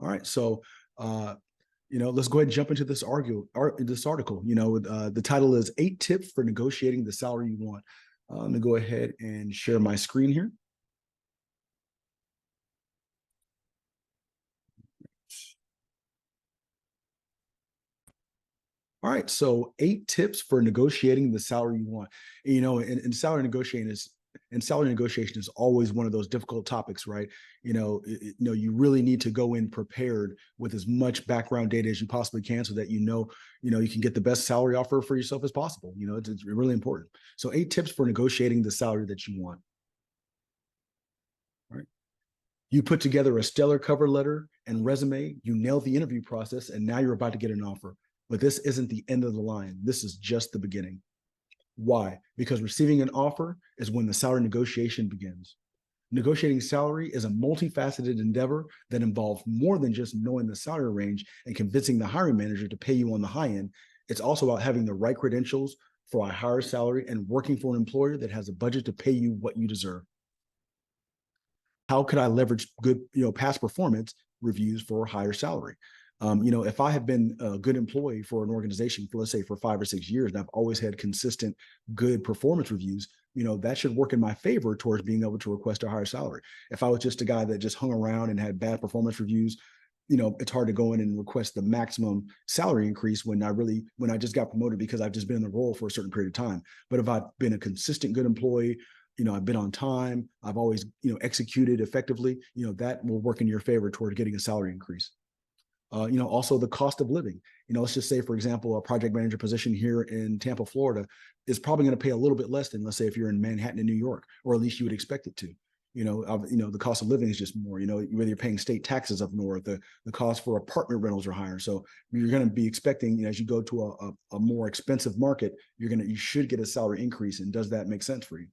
All right. So, let's go ahead and jump into this this article. The title is 8 Tips for Negotiating the Salary You Want. I'm going to go ahead and share my screen here. All right. So 8 tips for negotiating the salary you want. And salary negotiation is always one of those difficult topics, right? You really need to go in prepared with as much background data as you possibly can so that you can get the best salary offer for yourself as possible. It's really important. So 8 tips for negotiating the salary that you want. All right. You put together a stellar cover letter and resume, you nailed the interview process, and now you're about to get an offer. But this isn't the end of the line. This is just the beginning. Why? Because receiving an offer is when the salary negotiation begins. Negotiating salary is a multifaceted endeavor that involves more than just knowing the salary range and convincing the hiring manager to pay you on the high end. It's also about having the right credentials for a higher salary and working for an employer that has a budget to pay you what you deserve. How could I leverage good, past performance reviews for a higher salary? If I have been a good employee for an organization for, let's say, for 5 or 6 years, and I've always had consistent good performance reviews, that should work in my favor towards being able to request a higher salary. If I was just a guy that just hung around and had bad performance reviews, it's hard to go in and request the maximum salary increase when I just got promoted because I've just been in the role for a certain period of time. But if I've been a consistent good employee, I've been on time, I've always, executed effectively, that will work in your favor toward getting a salary increase. Also the cost of living. Let's just say, for example, a project manager position here in Tampa, Florida is probably going to pay a little bit less than, let's say, if you're in Manhattan in New York, or at least you would expect it to. The cost of living is just more, whether you're paying state taxes up north, the cost for apartment rentals are higher. So you're going to be expecting, as you go to a more expensive market, you should get a salary increase. And does that make sense for you?